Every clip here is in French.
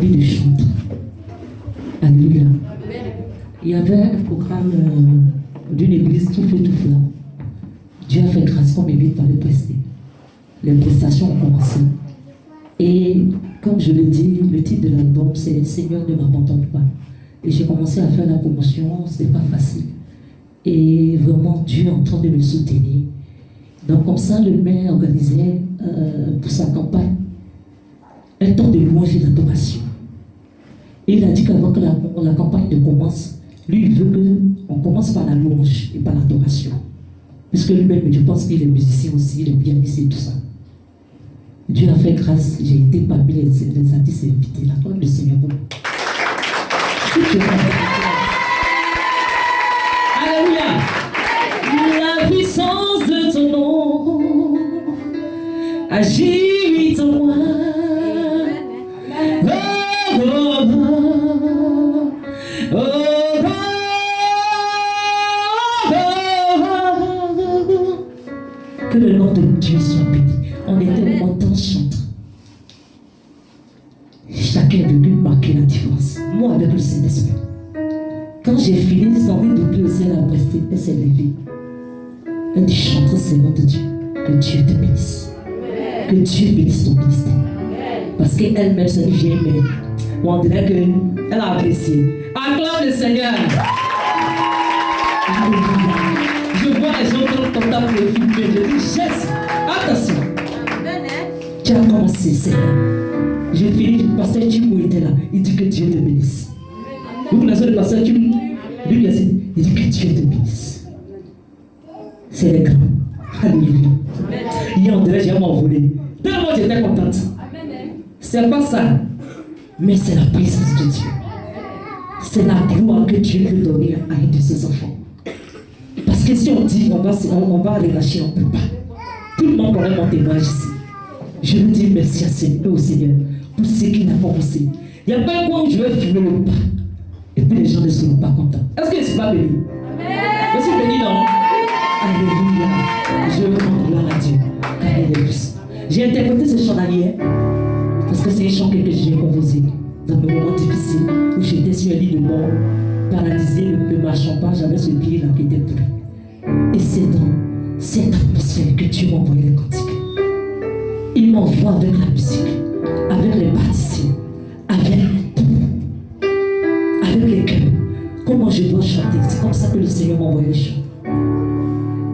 vie de chantre. Alléluia. Il y avait un programme d'une église tout fait tout là. Dieu a fait grâce comme il fallait prester. Les prestations ont commencé. Et comme je l'ai dit, le titre de l'album c'est Seigneur ne m'abandonne pas. Et j'ai commencé à faire la promotion, c'était pas facile. Et vraiment Dieu est en train de me soutenir. Donc comme ça, le maire organisait pour sa campagne un temps de louange et d'adoration. Et il a dit qu'avant que la campagne ne commence, lui il veut qu'on commence par la louange et par l'adoration. Puisque lui-même, je pense qu'il est musicien aussi, il est pianiste et tout ça. Dieu a fait grâce, j'ai été parmi les artistes invités. La gloire du Seigneur. Alléluia. La puissance de ton nom agit en moi. Que le nom de Dieu soit béni. On était longtemps chantant. Chacun est venu marquer la différence. Moi avec le Saint-Esprit. Quand j'ai fini, j'ai envie d'oublier aussi la prester. Elle s'est levée. Elle dit chante Seigneur de Dieu. Que Dieu te bénisse. Que Dieu bénisse ton ministère. Parce qu'elle-même, c'est une vieille mère. On dirait qu'elle a apprécié. Acclame le Seigneur. Je vois les gens qui sont dans le film. Je dis, Jésus, attention. Tu as commencé, Seigneur. J'ai fini, le pasteur Jimou était là. Il dit que Dieu te bénisse. Vous connaissez le pasteur Jimou? Lui, il dit que Dieu te bénisse. C'est les grands. Alléluia. Hier, on dirait que j'ai m'envolé. Tellement j'étais contente. C'est pas ça. Mais c'est la présence de Dieu. C'est la gloire que Dieu veut donner à un de ses enfants. Parce que si on dit on va relâcher, on ne peut pas. Tout le monde connaît mon témoignage ici. Je veux dire merci au Seigneur pour ce qu'il a commencé. Il n'y a pas un point où je vais filmer le pas. Et puis les gens ne seront pas contents. Est-ce que je ne suis pas béni? Je suis béni, non? Alléluia. Je veux rendre gloire à Dieu. Car il est puissant. J'ai interprété ce chant d'hier parce que c'est un chant que j'ai composé dans mes moments difficiles où j'étais sur un lit de mort, paralysé, ne marchant pas, j'avais ce pied-là qui était pris. Et c'est dans cette atmosphère que Dieu m'a envoyé les cantiques. Il m'envoie avec la musique, avec les partitions, avec les cœurs. Comment je dois chanter? C'est comme ça que le Seigneur m'a envoyé les chants.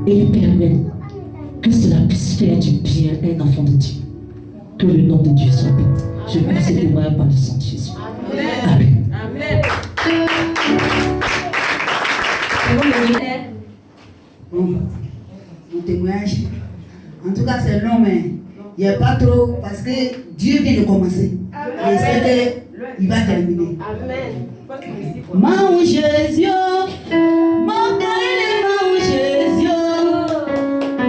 Et il permet que cela puisse faire du bien à un enfant de Dieu. Que le nom de Dieu soit béni. Je prie ces témoignages par le sang de Jésus. Amen. Amen. Bon, mon témoignage, en tout cas c'est long, mais il n'y a pas trop, parce que Dieu vient de commencer. Et c'est qu'il va terminer. Amen. Maou Jésus, mon galilée, Maou Jésus,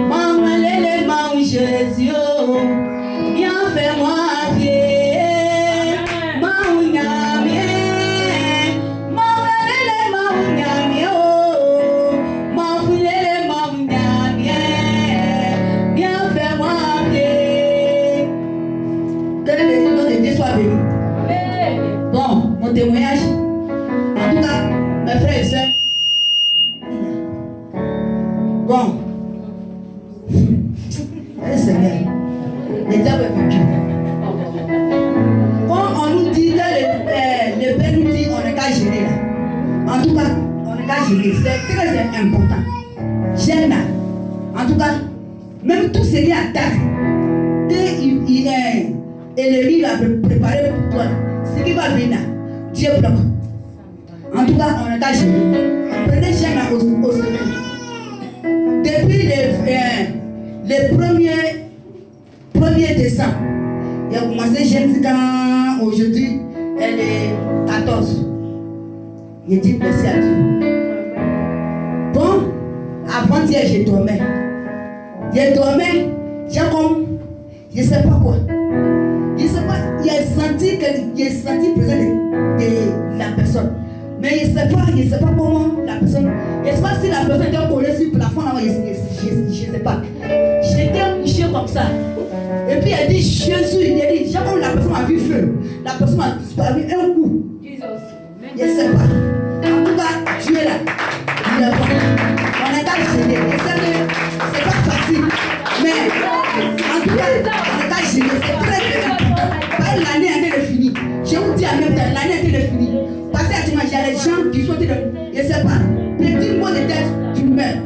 mon galilée, Maou Jésus, viens fais-moi vieux, Maou Nyamé, mon galilée, Maou Nyamé, oh, mon galilée, Maou Nyamé, viens fais-moi vieux. Que le nom de Dieu soit béni. Bon, mon témoignage. En tout cas, mes frères et sœurs. Bon. Seigneur, les diables est vaincu. Quand on nous dit que le Père nous dit on n'est qu'à gérer là. En tout cas, on n'est qu'à gérer. C'est très important. J'aime là. En tout cas, même tout ce qui est à table, et le livre a préparé pour toi. Ce qui va venir, Dieu bloque. En tout cas, on est qu'à gérer. Prenez chien là au secours. Depuis le 1er décembre, il a commencé jeune quand aujourd'hui, elle est 14. Il dit merci à Dieu. Bon, avant-hier, je dormais. Je dormais, j'ai comme, je ne sais pas quoi. Je ne sais pas, j'ai senti présent de la personne. Mais je ne sais pas comment la personne. Je ne sais pas si la personne était collée sur le plafond là, je ne sais pas. J'étais couché comme ça. Et puis elle dit Jésus, il dit, j'ai comme la personne m'a vu vu feu. La personne a disparu un coup. Je ne sais pas. En tout cas, Dieu est là. Il est bon. On est qu'à gêner. Je sais que c'est pas facile. Mais en tout cas, on est qu'à gêner. C'est très important. L'année est finie. Je vous dis en même temps, l'année est finie. Parce que il y a des gens qui sont de. Je ne sais pas. Petit mot de tête, tu meurs.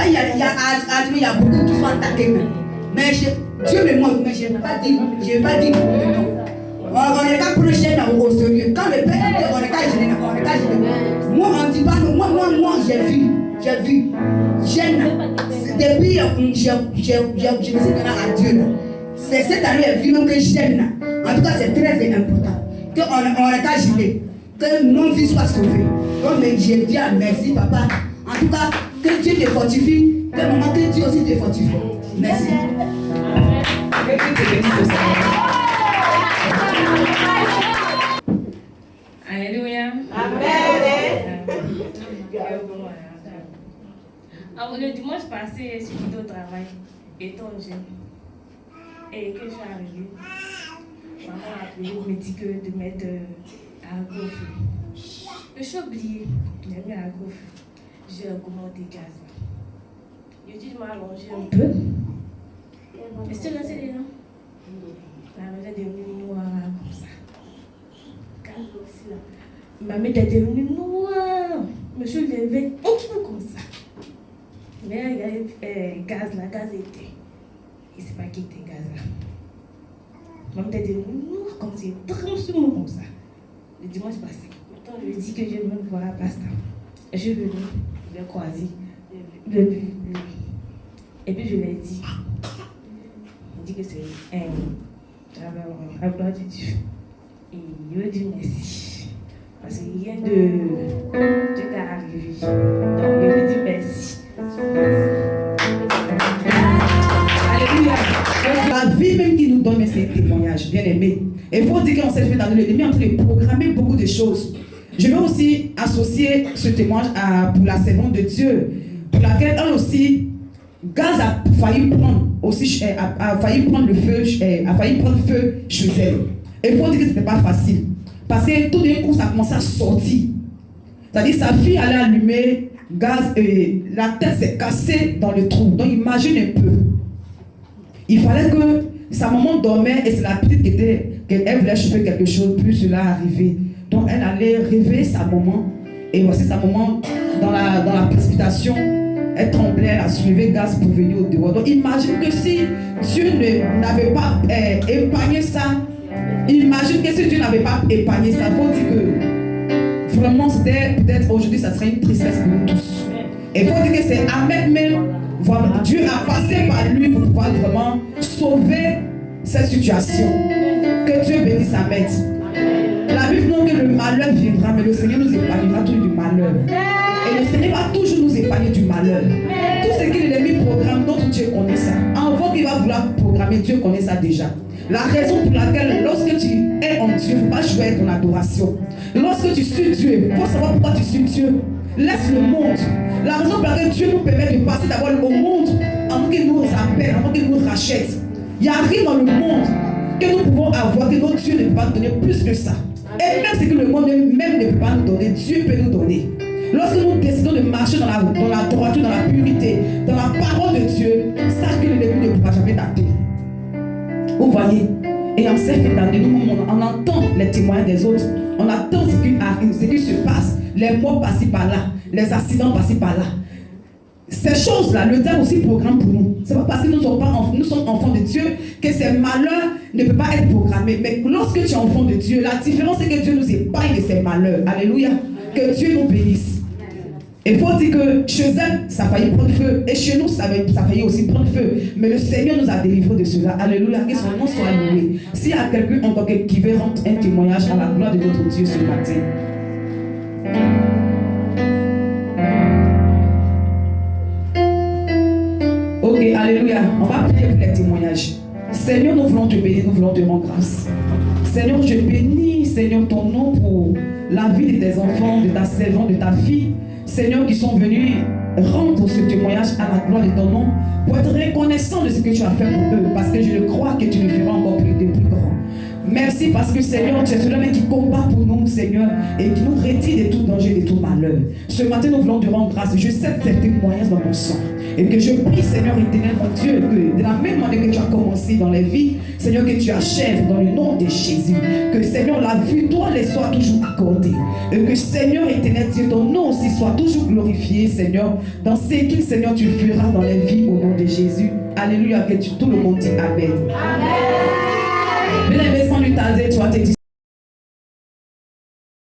Il y a beaucoup qui sont attaqués. Mais Dieu me montre, mais je ne vais pas dire non. On est qu'à prochain au sérieux. Quand le père dit, on est qu'à gêner. Moi, on ne dit pas non. Moi, j'ai vu. Jeune. Depuis, je me suis donné à Dieu. C'est cette année, elle vit que jeune. En tout cas, c'est très important. Qu'on est qu'à gêner. Que nos vies soient sauvées. Donc, je dis merci, papa. En tout cas, que Dieu te fortifie. Que maman, que Dieu aussi te fortifie. Merci. Que Dieu te bénisse aussi. Alléluia. Amen. Alors, le dimanche passé, je suis au travail, étant jeune. Et que je suis arrivée, maman a appelé, me dit que de mettre un gros feu. Je suis oubliée, j'ai mis un gros feu. J'ai augmenté gaz. Je dis, je m'allonge un peu. Est-ce que là, c'est les noms? La maison est devenue noire comme ça. Gaz aussi là. Ma main est devenue noire. Je me suis levée un peu comme ça. Mais il y avait gaz là, gaz était. Et c'est pas qui était gaz là. Ma main est devenue noire comme ça, tranchement comme ça. Le dimanche passé. Maintenant, je lui dis que je vais me voir à Pasta. Je suis venue, je l'ai croisé, et puis je lui ai dit, il dit que c'est un gloire de Dieu. Et il lui a dit merci. Parce qu'il vient de Dieu qui est arrivé. Donc il lui a dit merci. Alléluia. La vie même qui nous donne ces témoignages, bien aimés. Et il faut dire qu'on s'est fait dans le demi en train de programmer beaucoup de choses. Je vais aussi associer ce témoignage pour la servante de Dieu, pour laquelle elle aussi, Gaz a failli prendre le feu, a failli prendre feu chez elle. Et il faut dire que ce n'était pas facile. Parce que tout d'un coup, ça a commencé à sortir. C'est-à-dire sa fille allait allumer Gaz et la tête s'est cassée dans le trou. Donc imagine un peu. Il fallait que sa maman dormait et c'est la petite qu'elle voulait chauffer quelque chose, plus cela arrivait. Donc elle allait réveiller sa maman. Et voici sa maman dans la précipitation. Elle tremblait, elle a soulevé Gaz pour venir au dehors. Donc imagine que si Dieu n'avait pas épargné ça, imagine que si Dieu n'avait pas épargné ça, il faut dire que vraiment c'était peut-être aujourd'hui ça serait une tristesse pour nous tous. Et il faut dire que c'est Ahmed même, voilà, Dieu a passé par lui pour pouvoir vraiment sauver cette situation. Que Dieu bénisse Ahmed. La Bible nous dit que le malheur viendra, mais le Seigneur nous épargnera toujours du malheur. Et le Seigneur va toujours nous épargner du malheur. Tout ce que l'ennemi programme, notre Dieu connaît ça. Avant qu'il va vouloir programmer, Dieu connaît ça déjà. La raison pour laquelle, lorsque tu es en Dieu, il ne faut pas jouer avec ton adoration. Lorsque tu suis Dieu, il faut savoir pourquoi tu suis Dieu. Laisse le monde. La raison pour laquelle Dieu nous permet de passer d'abord au monde, avant qu'il nous appelle, avant qu'il nous rachète. Il n'y a rien dans le monde que nous pouvons avoir, que notre Dieu ne peut pas donner plus que ça. Et même ce que le monde même ne peut pas nous donner, Dieu peut nous donner. Lorsque nous décidons de marcher dans la droiture, dans la purité, dans la parole de Dieu, sache que l'ennemi ne pourra jamais t'atteindre. Vous voyez? Et en cette année, nous, on entend les témoignages des autres, on attend ce qui se passe, les morts par-ci par-là, les accidents par-ci par-là. Ces choses-là, le diable aussi programme pour nous. Ce n'est pas parce que nous sommes enfants de Dieu que ces malheurs ne peuvent pas être programmés. Mais lorsque tu es enfant de Dieu, la différence c'est que Dieu nous épargne de ces malheurs. Alléluia. Que Dieu nous bénisse. Il faut dire que chez elle, ça a failli prendre feu. Et chez nous, ça a failli aussi prendre feu. Mais le Seigneur nous a délivrés de cela. Alléluia. Que son nom soit loué. S'il y a quelqu'un encore qui veut rendre un témoignage à la gloire de notre Dieu ce matin. Ok, alléluia. On va prier pour les témoignages. Seigneur, nous voulons te bénir, nous voulons te rendre grâce. Seigneur, je bénis, Seigneur, ton nom pour la vie de tes enfants, de ta servante, de ta fille. Seigneur, qui sont venus rendre ce témoignage à la gloire de ton nom, pour être reconnaissant de ce que tu as fait pour eux, parce que je le crois que tu le feras encore plus grand. Merci parce que Seigneur, tu es celui qui combat pour nous, Seigneur, et qui nous retire de tout danger, de tout malheur. Ce matin, nous voulons te rendre grâce. Je sais que tes témoignages dans mon sang. Et que je prie, Seigneur éternel, mon Dieu, que de la même manière que tu as commencé dans les vies, Seigneur, que tu achèves dans le nom de Jésus. Que, Seigneur, la victoire les soit toujours accordée. Et que, Seigneur éternel, Dieu, ton nom aussi soit toujours glorifié, Seigneur, dans ce qu'il, Seigneur, tu feras dans les vies au nom de Jésus. Alléluia, que tout le monde dit Amen. Amen. Bien-aimé, sans lui tarder, tu vas te dire.